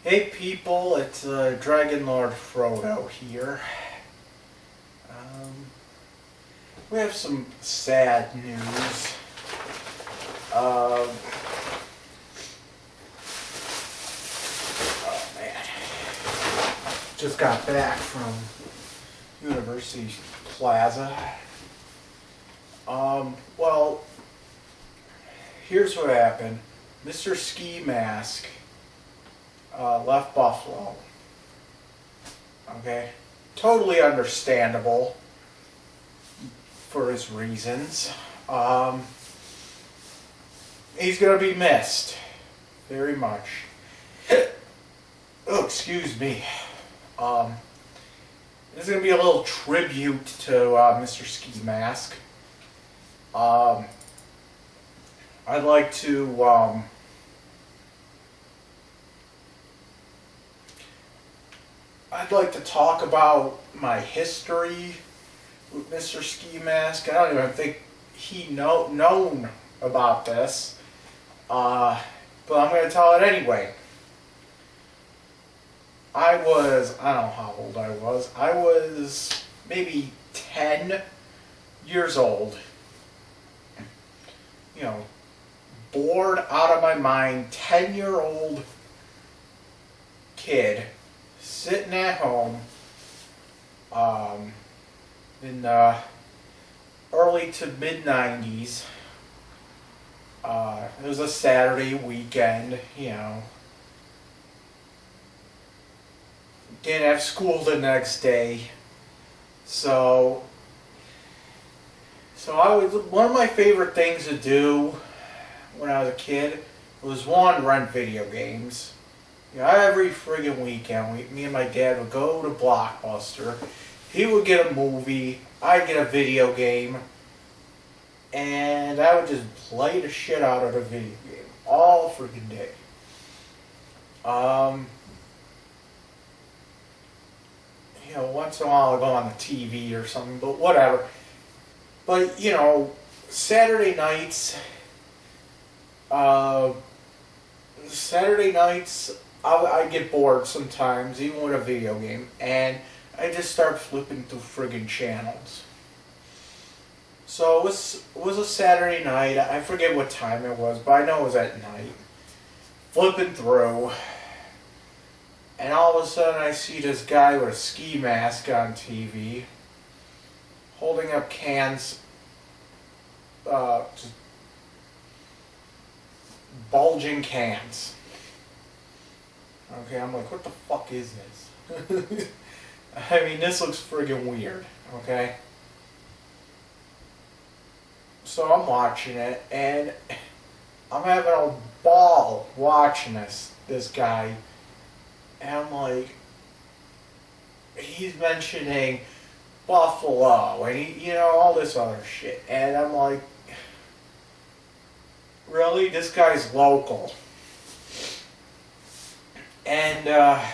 Hey people, it's Dragonlordfrodo here. We have some sad news. Oh man. Just got back from University Plaza. Well, here's what happened. Mr. Skimask left Buffalo. Okay? Totally understandable for his reasons. He's going to be missed very much. Oh, excuse me. This is going to be a little tribute to Mr. Skimask. I'd like to talk about my history with Mr. Skimask. I don't even think he known about this, but I'm going to tell it anyway. I don't know how old I was. I was maybe 10 years old. You know, bored out of my mind, 10-year-old kid sitting at home in the early to mid-90s. It was a Saturday weekend, you know. Didn't have school the next day. So one of my favorite things to do when I was a kid was rent video games. You know, every friggin' weekend, me and my dad would go to Blockbuster. He would get a movie, I'd get a video game, and I would just play the shit out of the video game all friggin' day. You know, once in a while I'll go on the TV or something, but whatever. But, you know, Saturday nights, I get bored sometimes, even with a video game, and I just start flipping through friggin' channels. So it was a Saturday night. I forget what time it was, but I know it was at night. Flipping through, and all of a sudden I see this guy with a ski mask on TV, holding up cans, just bulging cans. Okay, I'm like, what the fuck is this? I mean, this looks friggin' weird, okay? So I'm watching it, and I'm having a ball watching this guy, and I'm like, he's mentioning Buffalo, and you know, all this other shit, and I'm like, really? This guy's local. And that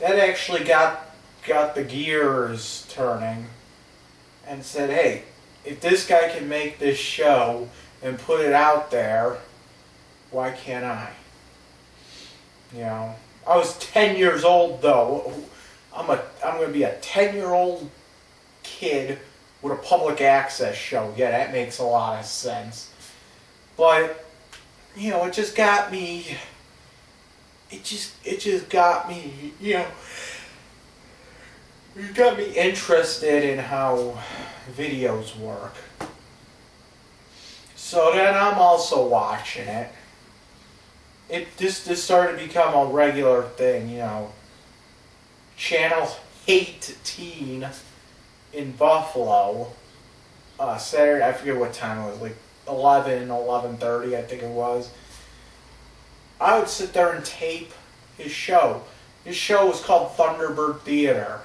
actually got the gears turning and said, hey, if this guy can make this show and put it out there, why can't I? You know, I was 10 years old though. I'm going to be a 10-year-old kid with a public access show. Yeah, that makes a lot of sense. But, you know, it just got me, it just got me, you know, it got me interested in how videos work. So then I'm also watching it. This started to become a regular thing, you know. Channel 18 in Buffalo, Saturday, I forget what time it was, like 11:30, I think it was. I would sit there and tape his show. His show was called Thunderbird Theater.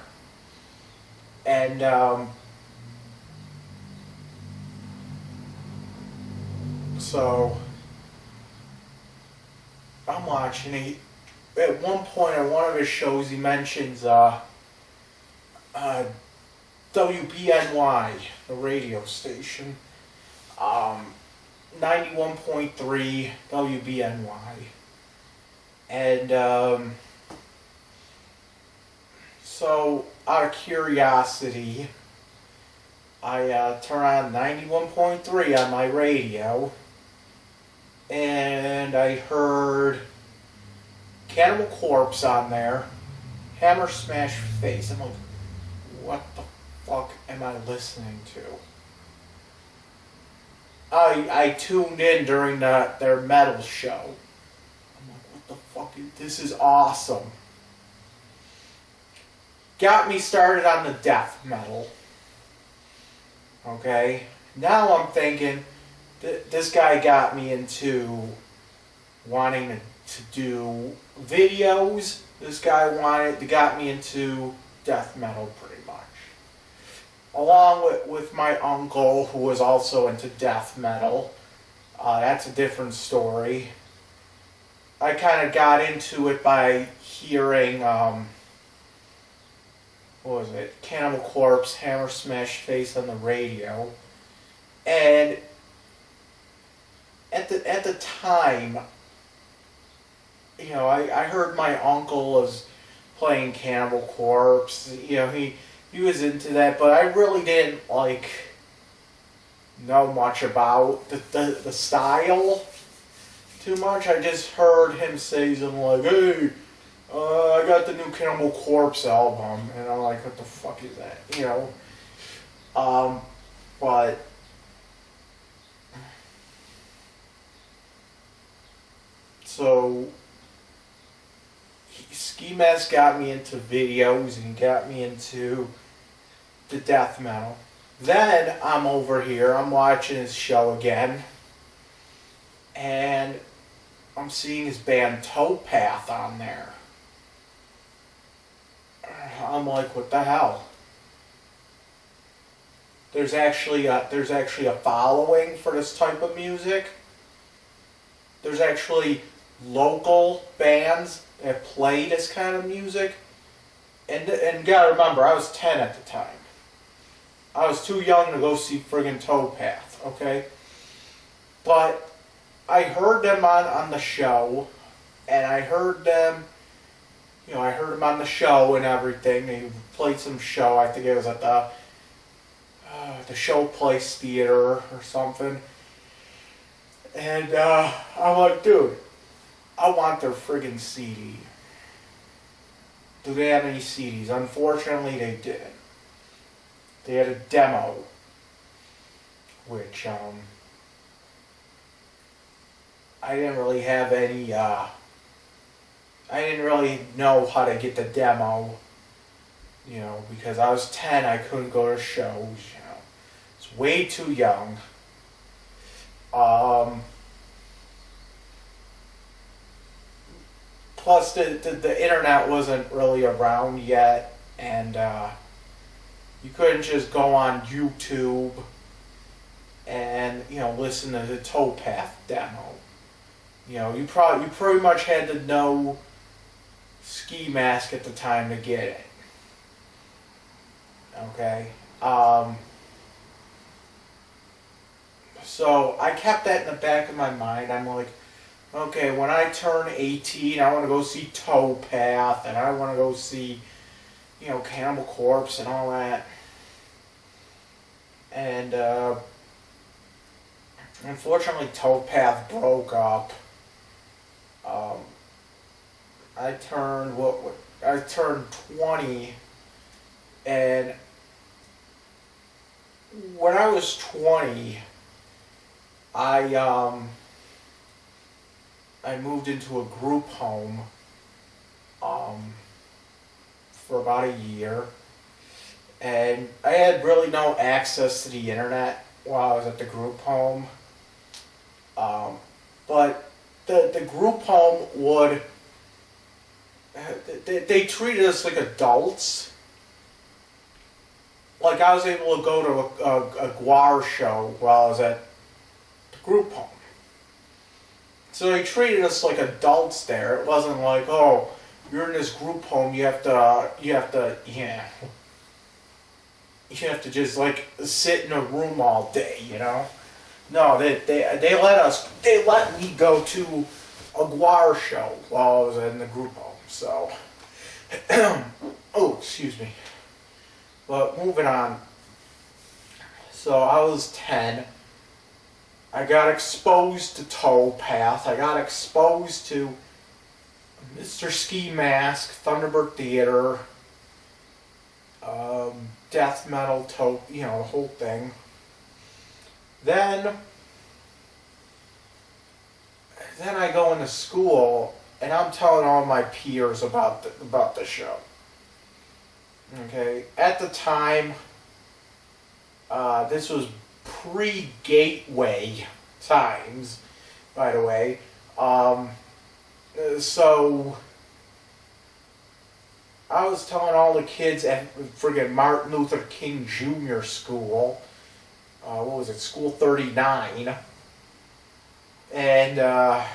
And, so, I'm watching it. At one point on one of his shows, he mentions, WPNY, the radio station. 91.3 WBNY. And so, out of curiosity, I turn on 91.3 on my radio, and I heard Cannibal Corpse on there, Hammer Smash Face. I'm like, what the fuck am I listening to? I tuned in during their metal show. I'm like, what the fuck this is awesome. Got me started on the death metal. Okay? Now I'm thinking, this guy got me into wanting to do videos. This guy got me into death metal pretty much. Along with my uncle, who was also into death metal. That's a different story. I kind of got into it by hearing, what was it? Cannibal Corpse, Hammer Smash Face on the radio. And at the time, you know, I heard my uncle was playing Cannibal Corpse. You know, he was into that, but I really didn't know much about the style too much. I just heard him say something like, "Hey, I got the new Cannibal Corpse album," and I'm like, "What the fuck is that?" You know, but so Skimask got me into videos and got me into the death metal. Then I'm over here, I'm watching his show again, and I'm seeing his band Towpath on there. I'm like, what the hell? There's actually a following for this type of music. There's actually local bands that play this kind of music. And you gotta remember, I was 10 at the time. I was too young to go see friggin' Towpath, okay? But I heard them on the show, and I heard them, you know, I heard them on the show and everything. They played some show, I think it was at the Showplace Theater or something. And I'm like, dude, I want their friggin' CD. Do they have any CDs? Unfortunately, they didn't. They had a demo, which I didn't really have any. I didn't really know how to get the demo, you know, because I was 10. I couldn't go to shows. You know, it's way too young. Plus, the internet wasn't really around yet, and you couldn't just go on YouTube and, you know, listen to the Towpath demo. You know, you pretty much had to know Skimask at the time to get it. Okay. So I kept that in the back of my mind. I'm like, okay, when I turn 18, I want to go see Towpath, and I want to go see, you know, Cannibal Corpse and all that. And unfortunately, Towpath broke up. I turned 20, and when I was 20, I moved into a group home for about a year, and I had really no access to the internet while I was at the group home. But the group home would, they treated us like adults. Like, I was able to go to a Guar show while I was at the group home. So they treated us like adults there. It wasn't like, oh, you're in this group home, you have to just like sit in a room all day, you know? No, they let me go to a guar show while I was in the group home. So, oh, excuse me. But moving on. So I was 10. I got exposed to Towpath. I got exposed to Mr. Skimask, Thunderbird Theater, death metal, the whole thing. Then I go into school and I'm telling all my peers about the show. Okay, at the time, this was pre-Gateway times, by the way. So I was telling all the kids at friggin' Martin Luther King Jr. School, what was it, School 39, and I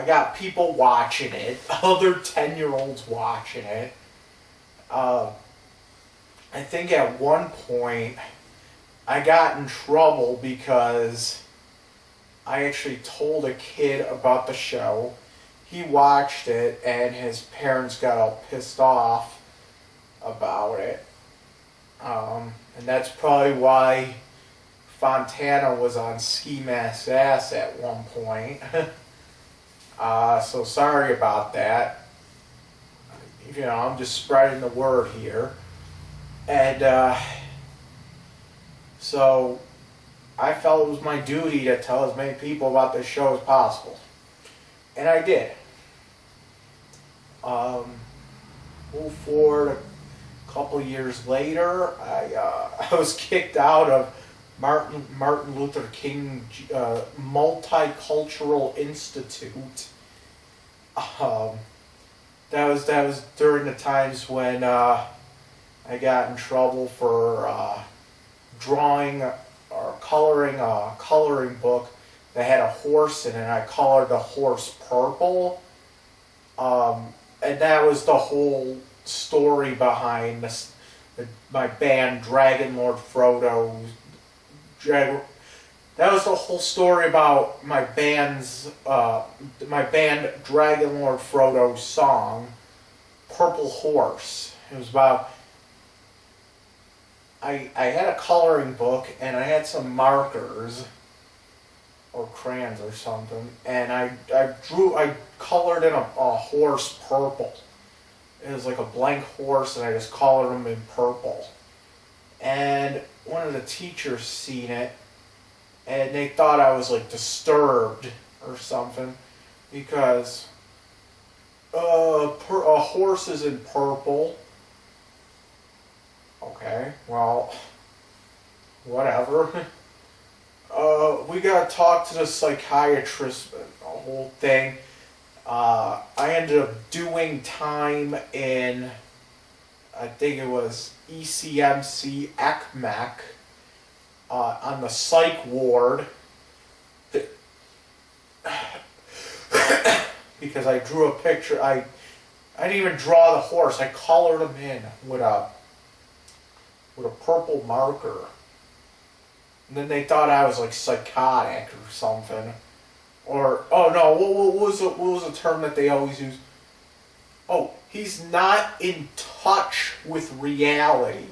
got people watching it, other 10-year-olds watching it. I think at one point I got in trouble because I actually told a kid about the show. He watched it and his parents got all pissed off about it. And that's probably why Fontana was on Skimask's ass at one point. So sorry about that. I'm just spreading the word here. And so I felt it was my duty to tell as many people about this show as possible. And I did. Move forward a couple years later, I was kicked out of Martin Luther King Multicultural Institute. That was during the times when I got in trouble for drawing or coloring a coloring book that had a horse in it. I colored the horse purple, and that was the whole story behind my band Dragonlordfrodo. That was the whole story about my band Dragonlordfrodo's song, Purple Horse. It was about, I had a coloring book and I had some markers or crayons or something, and I colored in a horse purple. It was like a blank horse and I just colored him in purple. And one of the teachers seen it, and they thought I was like disturbed or something because a horse is in purple. Okay, well, whatever. We gotta talk to the psychiatrist, the whole thing. I ended up doing time in, I think it was ECMC ECMAC, on the psych ward, because I drew a picture. I didn't even draw the horse. I colored him in with a purple marker. And then they thought I was like psychotic or something. Or, oh no, what was the term that they always use? Oh, he's not in touch with reality.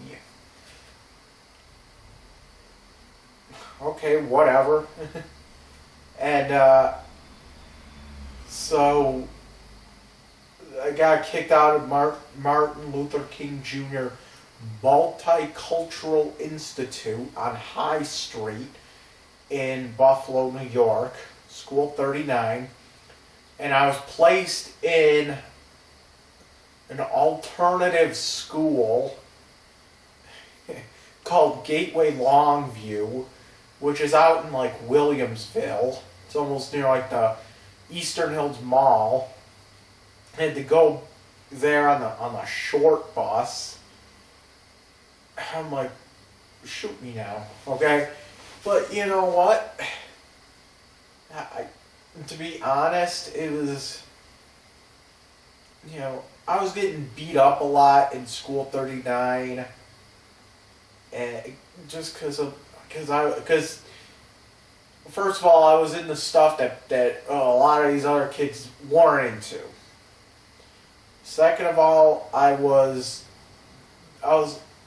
Okay, whatever. And so I got kicked out of Martin Luther King Jr. Multicultural Institute on High Street in Buffalo, New York, School 39, and I was placed in an alternative school called Gateway Longview, which is out in like Williamsville. It's almost near like the Eastern Hills Mall. I had to go there on the short bus. I'm like, shoot me now, okay? But you know what? To be honest, it was, I was getting beat up a lot in School 39, and just because first of all, I was into stuff that a lot of these other kids weren't into. Second of all, I was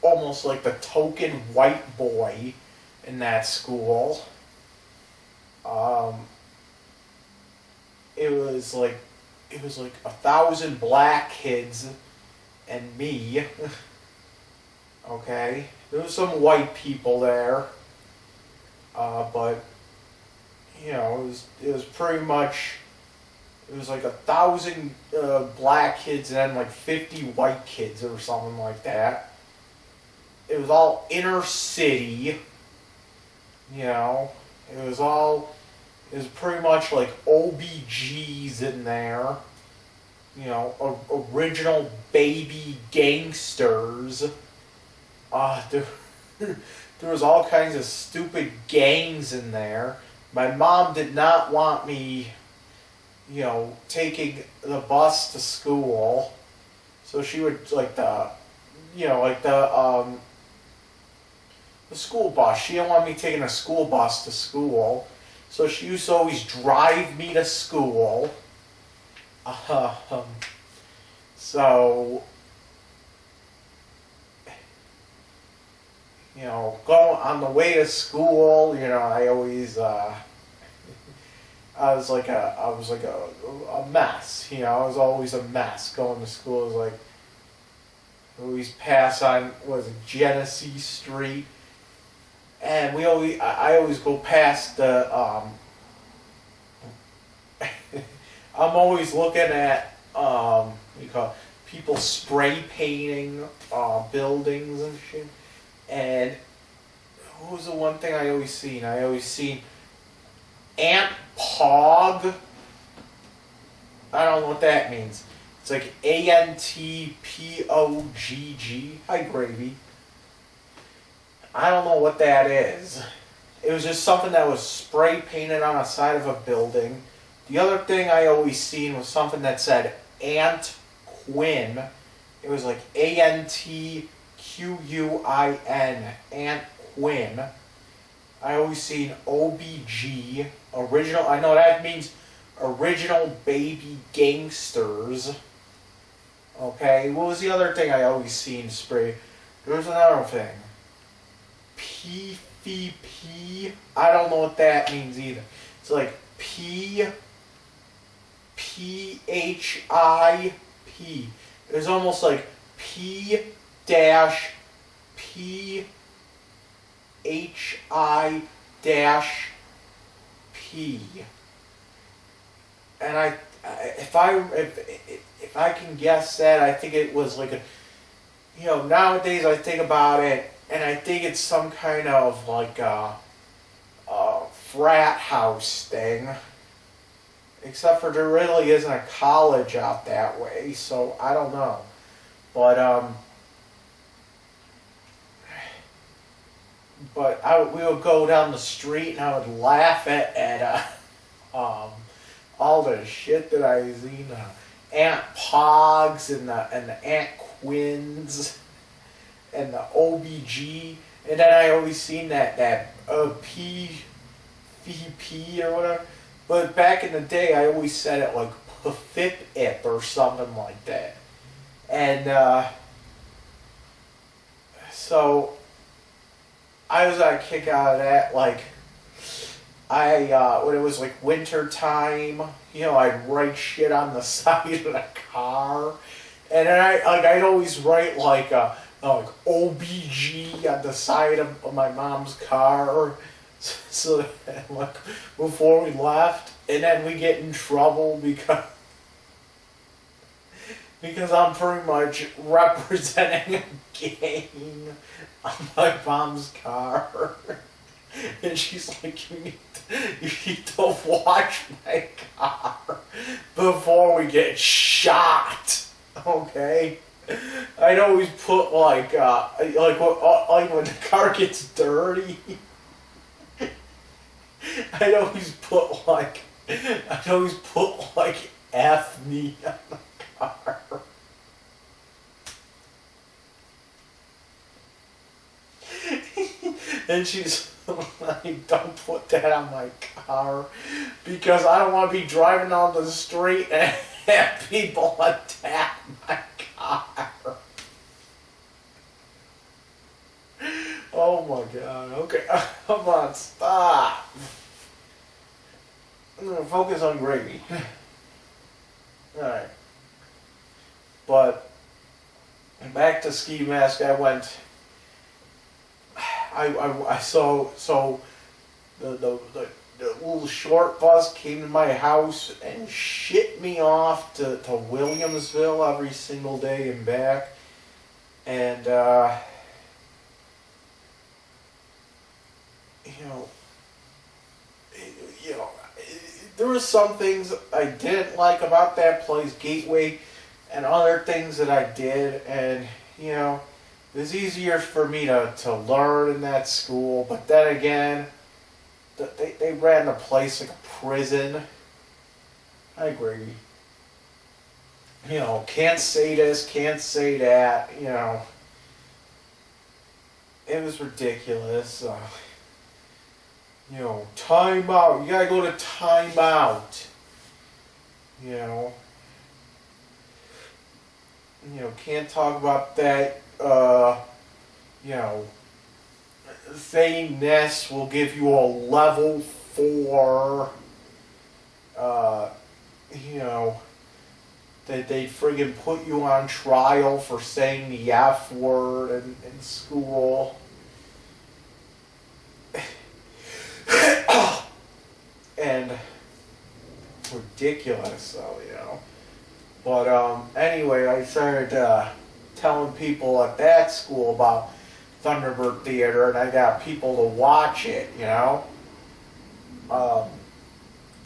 almost like the token white boy in that school. Um, it was like 1,000 black kids and me. Okay, there was some white people there, but it was pretty much it was like 1,000 black kids and then like 50 white kids or something like that. It was all inner city, you know. It was pretty much like OBGs in there, original baby gangsters. There, there was all kinds of stupid gangs in there. My mom did not want me, taking the bus to school, so she would the school bus. She didn't want me taking a school bus to school, so she used to always drive me to school. So, going on the way to school, I always, I was like a mess. I was always a mess going to school. It was like, always pass on, Genesee Street. And I always go past the, I'm always looking at, people spray painting, buildings and shit. And what was the one thing I always seen? I always seen Aunt Pog. I don't know what that means. It's like ANTPOGG. Hi, Gravy. I don't know what that is. It was just something that was spray painted on the side of a building. The other thing I always seen was something that said Aunt Quinn. It was like ANTQUIN, Aunt Quinn. I always seen OBG, original. I know that means original baby gangsters. Okay, what was the other thing I always seen spray? There was another thing. PVP. I don't know what that means either. It's like PHIP. It was almost like P-P-HI-P. And if I can guess that, I think it was like nowadays I think about it, and I think it's some kind of like a frat house thing. Except for there really isn't a college out that way, so I don't know. But we would go down the street and I would laugh at all the shit that I seen. Aunt Pogs and the Aunt Quins and the OBG, and then I always seen that PVP or whatever. But back in the day, I always said it like PFIP or something like that. And so I was got a kick out of that. Like when it was like winter time, I'd write shit on the side of the car, and then I'd always write like OBG on the side of my mom's car. So like before we left, and then we get in trouble because I'm pretty much representing a gang on my mom's car, and she's like, you need to watch my car before we get shot, okay? I'd always put like when the car gets dirty. I'd always put like F me on the car. And she's like, don't put that on my car because I don't want to be driving on the street and have people attack my car. Oh my god, okay, come on, stop. I'm gonna focus on gravy. Alright. But, back to Skimask, I went, I saw, so, the little short bus came to my house and shipped me off to Williamsville every single day and back. And, there were some things I didn't like about that place, Gateway, and other things that I did, and, it was easier for me to learn in that school, but then again, they ran the place like a prison. I agree. Can't say this, can't say that, It was ridiculous. Time out. You gotta go to time out. Can't talk about that. Saying this will give you a level 4. That they friggin' put you on trial for saying the F word in school. And ridiculous, so, But, anyway, I started, telling people at that school about Thunderbird Theater, and I got people to watch it,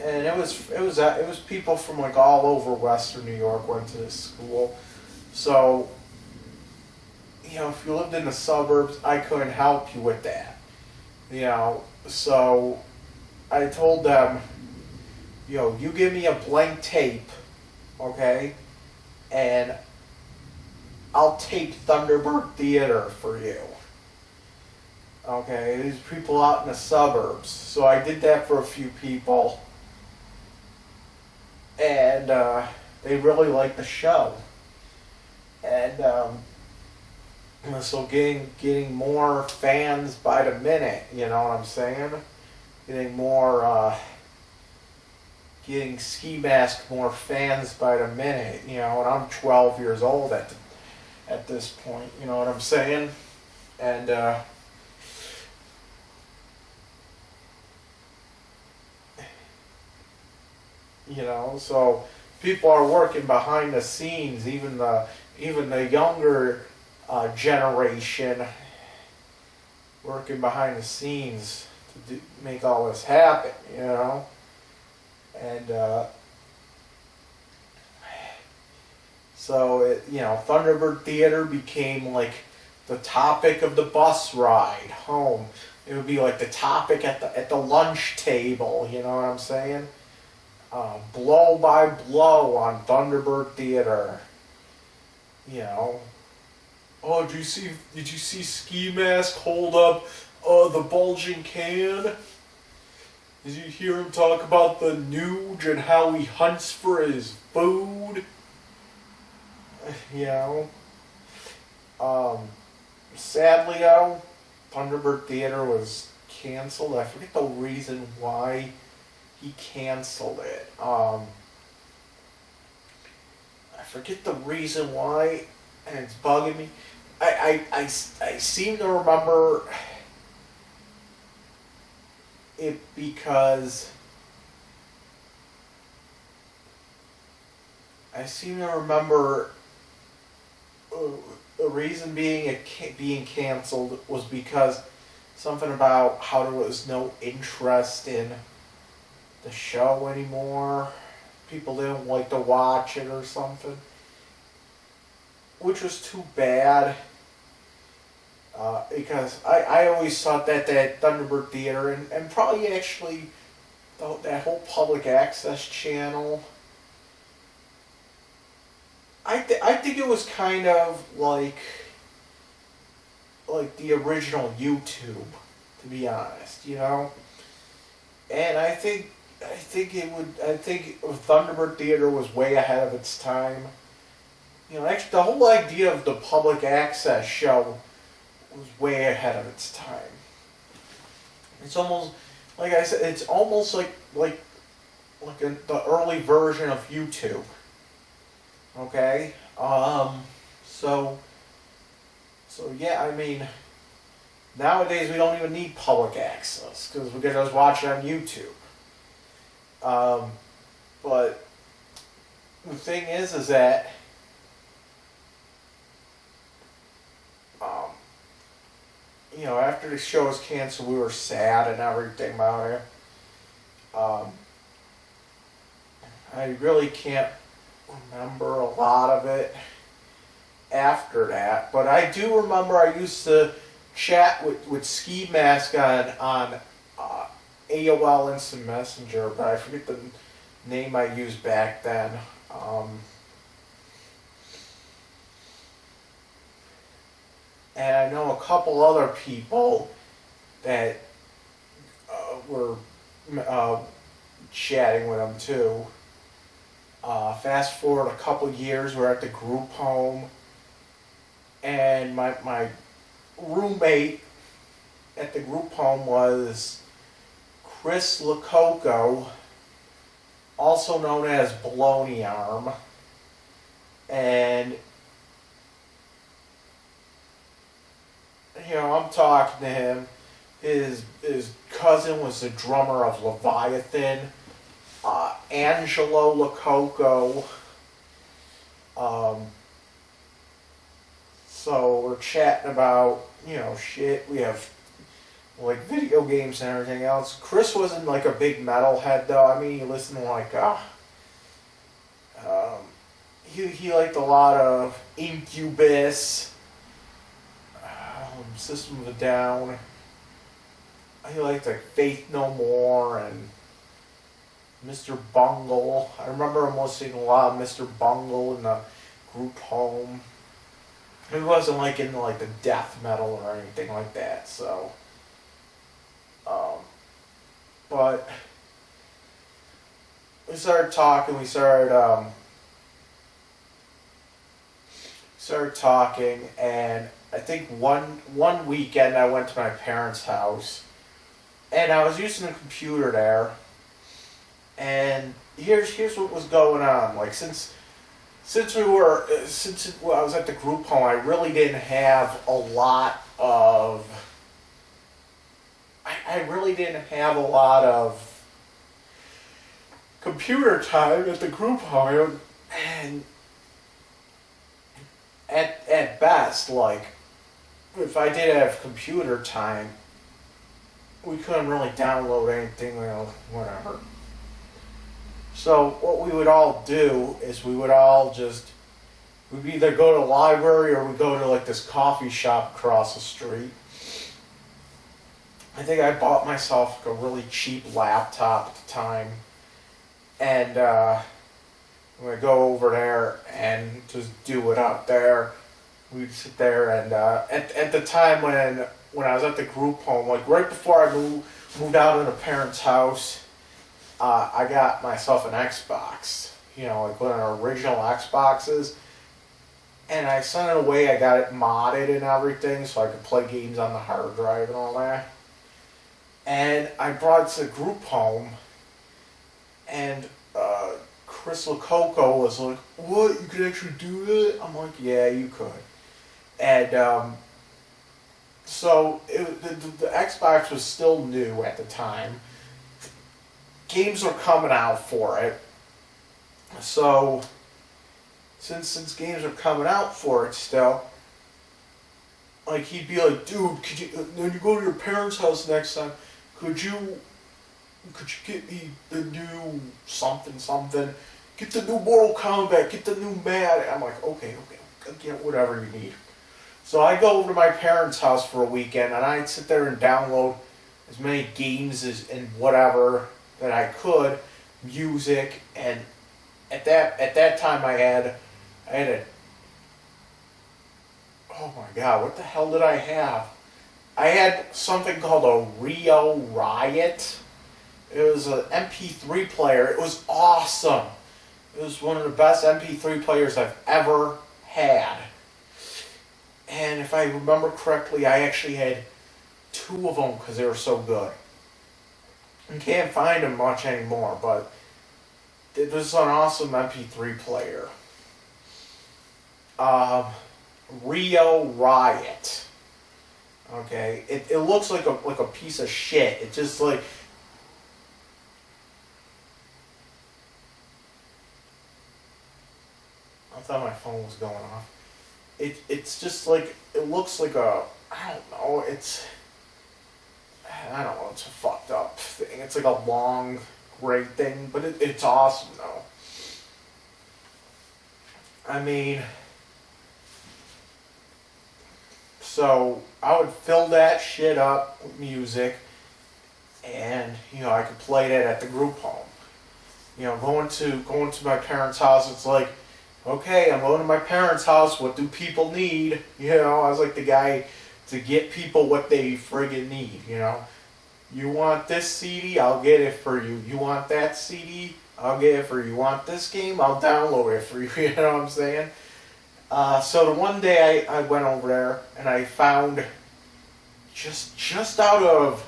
And it was people from, like, all over Western New York went to this school. So, if you lived in the suburbs, I couldn't help you with that. So I told them, you give me a blank tape, okay, and I'll tape Thunderbird Theater for you. Okay, these people out in the suburbs. So I did that for a few people, and they really liked the show. And so getting more fans by the minute, you know what I'm saying? Getting more, getting Skimask more fans by the minute, and I'm 12 years old at this point, you know what I'm saying? And, so people are working behind the scenes, even the younger generation working behind the scenes to make all this happen, and so Thunderbird Theater became like the topic of the bus ride home. It would be like the topic at the lunch table, you know what I'm saying? Blow by blow on Thunderbird Theater. Oh, did you see Skimask hold up the bulging can? Did you hear him talk about the Nuge and how he hunts for his food? Sadly though, Thunderbird Theater was canceled. I forget the reason why he canceled it. I forget the reason why, and it's bugging me. I seem to remember it because the reason being canceled was because something about how there was no interest in the show anymore. People didn't like to watch it or something, which was too bad. Because I always thought that Thunderbird Theater and probably actually that whole public access channel, I think it was kind of like the original YouTube, to be honest, And I think Thunderbird Theater was way ahead of its time. You know, actually, the whole idea of the public access show was way ahead of its time. It's almost, like I said, it's almost like the early version of YouTube. Okay, so yeah, I mean, nowadays we don't even need public access because we can just watch it on YouTube. But the thing is that um, you know, after the show was canceled, we were sad and everything about it. Um, I really can't remember a lot of it after that, but I do remember I used to chat with Skimask on AOL Instant Messenger, but I forget the name I used back then. And I know a couple other people that were chatting with him too. Fast forward a couple years, we're at the group home, and my roommate at the group home was Chris Lococo, also known as Baloney Arm, and you know, I'm talking to him. His cousin was the drummer of Leviathan, Angelo Lococo. So we're chatting about, you know, shit. We have like video games and everything else. Chris wasn't like a big metalhead though. I mean, he listened to like he liked a lot of Incubus, System of a Down. He liked like Faith No More and Mr. Bungle. I remember him listening to a lot of Mr. Bungle in the group home. He wasn't like into like the death metal or anything like that, so but we started talking, started talking, and I think one weekend I went to my parents' house, and I was using a computer there, and here's what was going on. Like since I was at the group home, I really didn't have a lot of. I really didn't have a lot of computer time at the group home, and at best, like, if I did have computer time, we couldn't really download anything, you know, whatever. So what we would all do is we'd either go to the library or we'd go to like this coffee shop across the street. I think I bought myself like a really cheap laptop at the time, and we go over there and just do it out there. We'd sit there, and at the time when I was at the group home, like right before I moved out of the parents' house, I got myself an Xbox, you know, like one of the original Xboxes, and I sent it away. I got it modded and everything, so I could play games on the hard drive and all that. And I brought it to the group home, and Chris Lococo was like, "What? You could actually do that?" I'm like, "Yeah, you could." And so the Xbox was still new at the time. Games were coming out for it. So since games are coming out for it still, like he'd be like, "Dude, could you when you go to your parents' house next time, could you get me the new something? Get the new Mortal Kombat, get the new Mad." I'm like, okay, I'll get whatever you need. So I go over to my parents' house for a weekend, and I'd sit there and download as many games and whatever that I could, music, and at that time I had oh my god, what the hell did I have? I had something called a Rio Riot, It was an MP3 player. It was awesome. It was one of the best MP3 players I've ever had. And if I remember correctly, I actually had 2 of them because they were so good. You can't find them much anymore, but it was an awesome MP3 player. Rio Riot. Okay, it looks like a piece of shit. It just like I thought my phone was going off. It's just like it looks like a I don't know. I don't know. It's a fucked up thing. It's like a long gray thing, but it's awesome though. I mean. So I would fill that shit up with music, and I could play that at the group home. Going to my parents' house, it's like, okay, I'm going to my parents' house. What do people need? I was like the guy to get people what they friggin' need. You want this CD? I'll get it for you. You want that CD? I'll get it for you. You want this game? I'll download it for you. You know what I'm saying? So the one day I went over there and I found just out of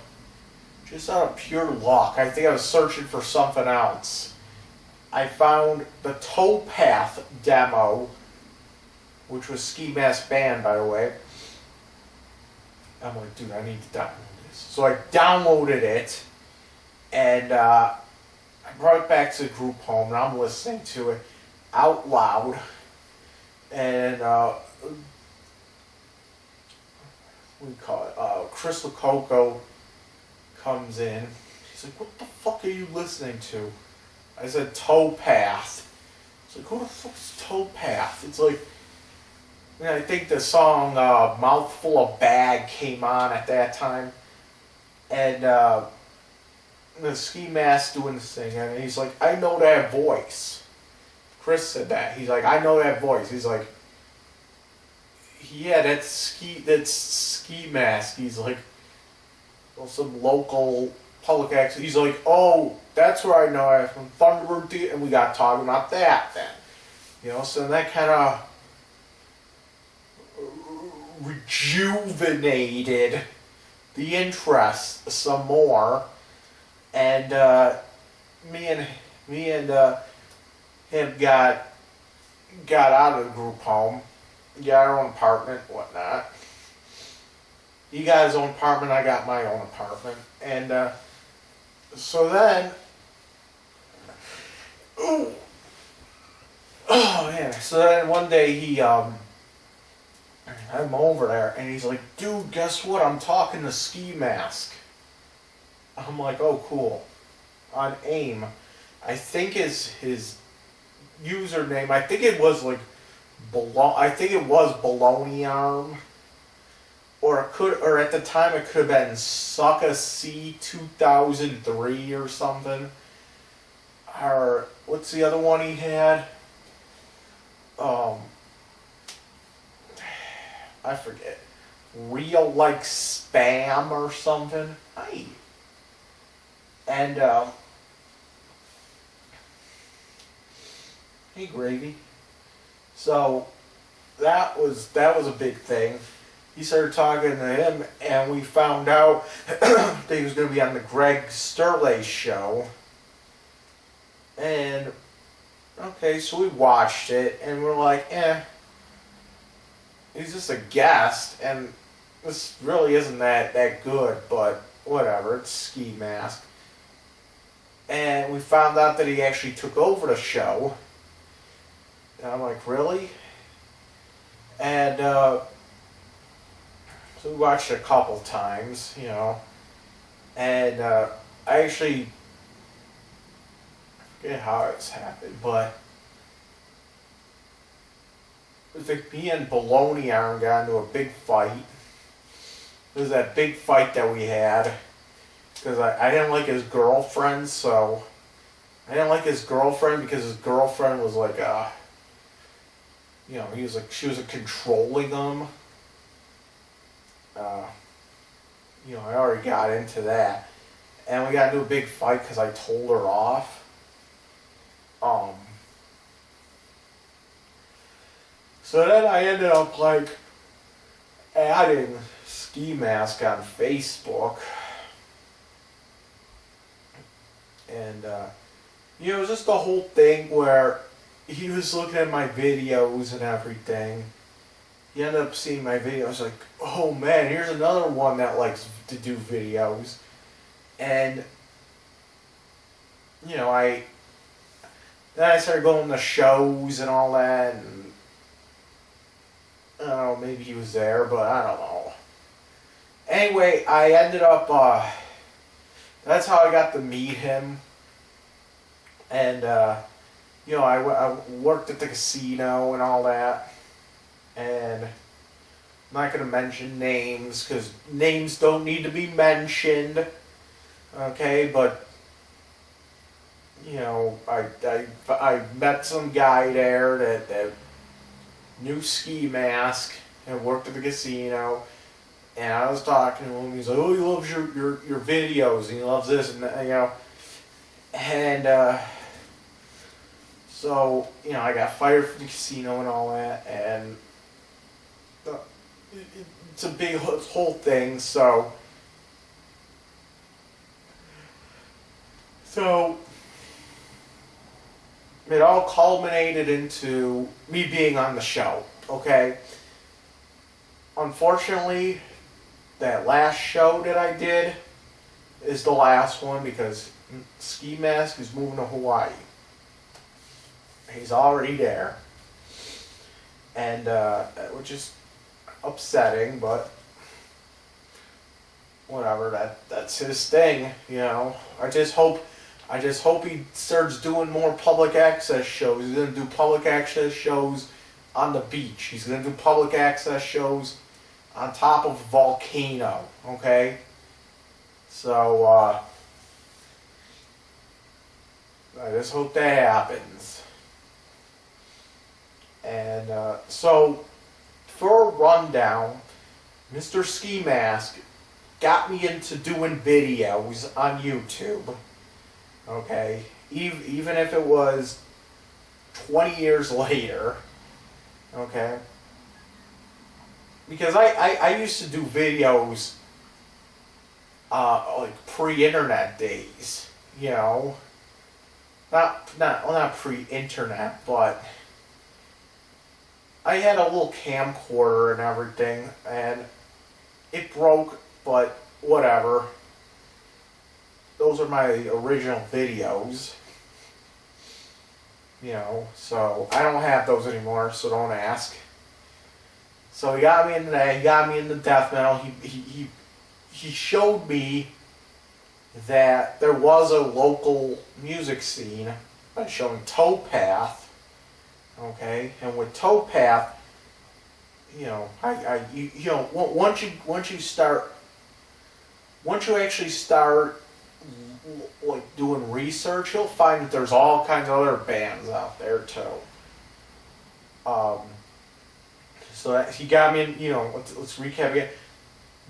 pure luck. I think I was searching for something else. I found the Towpath demo, which was Skimask band, by the way. I'm like, dude, I need to download this. So I downloaded it, and I brought it back to the group home, and I'm listening to it out loud. And what do you call it? Crystal Coco comes in. He's like, "What the fuck are you listening to?" I said, "Towpath." It's like, "Who the fuck is Towpath?" It's like, I think the song "Mouthful of Bag" came on at that time, and the Skimask doing this thing, and he's like, "I know that voice." Chris said that. He's like, "I know that voice." He's like, "Yeah, that's Skimask." He's like, well, some local public accent. He's like, "Oh, that's where I know it from Thunderbird," and we got talking about that then. So that kind of rejuvenated the interest some more, and me and him got out of the group home, got our own apartment, whatnot. He got his own apartment, I got my own apartment, and so then, oh yeah, so then one day I'm over there, and he's like, "Dude, guess what? I'm talking to Skimask." I'm like, "Oh, cool." On AIM, I think his username, I think it was like Baloney Arm, or at the time it could have been Sucka C 2003 or something. Or what's the other one he had? I forget. Real like Spam or something. Hey. And hey, Gravy. So that was a big thing. He started talking to him, and we found out that he was going to be on the Greg Sterley show. And okay, so we watched it, and we're like, he's just a guest, and this really isn't that good, but whatever, it's Skimask. And we found out that he actually took over the show. And I'm like, really? And so we watched it a couple times, and I actually forget how it's happened, but it was like me and Baloney Arm got into a big fight. It was that big fight that we had because I didn't like his girlfriend, so I didn't like his girlfriend because his girlfriend was like she was controlling him. I already got into that. and we got into a big fight because I told her off. So then I ended up like adding Skimask on Facebook, and it was just the whole thing where he was looking at my videos and everything. He ended up seeing my videos, like, oh man, here's another one that likes to do videos. And, then I started going to shows and all that, and, I don't know, maybe he was there, but I don't know. Anyway, I ended up, that's how I got to meet him. And, I worked at the casino and all that. And I'm not going to mention names because names don't need to be mentioned. Okay, but I met some guy there that knew Skimask and worked at the casino, and I was talking to him. He's like, "Oh, he loves your videos, and he loves this and that, and so I got fired from the casino and all that, and it's a big whole thing. So it all culminated into me being on the show. Okay. Unfortunately, that last show that I did is the last one because Skimask is moving to Hawaii. He's already there, and which is upsetting, but whatever. That's his thing, I just hope he starts doing more public access shows. He's gonna do public access shows on the beach. He's gonna do public access shows on top of a volcano. Okay, so I just hope that happens. And so, for a rundown, Mr. Skimask got me into doing videos on YouTube. Okay, even if it was 20 years later. Okay, because I used to do videos like pre-internet days. Not pre-internet, but I had a little camcorder and everything, and it broke, but whatever. Those are my original videos. So I don't have those anymore, so don't ask. So he got me into that, he got me into death metal. He showed me that there was a local music scene by showing Towpath. Okay, and with Towpath, once you actually start like doing research, you'll find that there's all kinds of other bands out there too. So that he got me in. Let's recap again.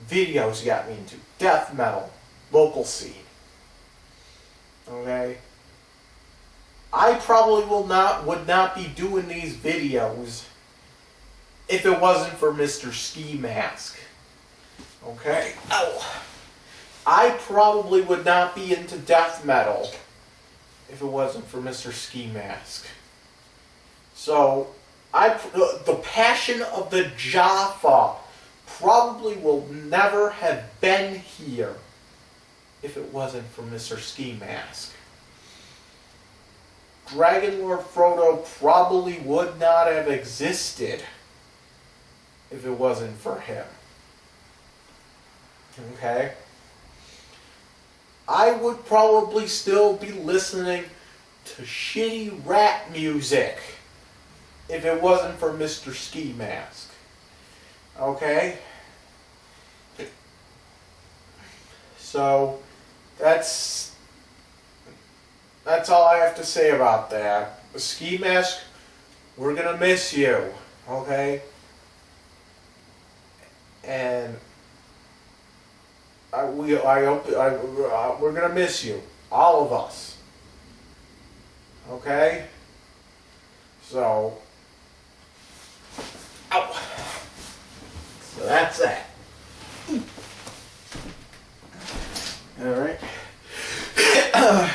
Videos he got me into death metal, local scene. Okay. I probably would not be doing these videos if it wasn't for Mr. Skimask. Okay? Ow. I probably would not be into death metal if it wasn't for Mr. Skimask. So, the passion of the Jaffa probably will never have been here if it wasn't for Mr. Skimask. Dragonlordfrodo probably would not have existed if it wasn't for him. Okay? I would probably still be listening to shitty rap music if it wasn't for Mr. Skimask. Okay? So, that's all I have to say about that. Skimask, we're gonna miss you, okay? And we're gonna miss you, all of us. Okay. So, ow. So that's that. All right.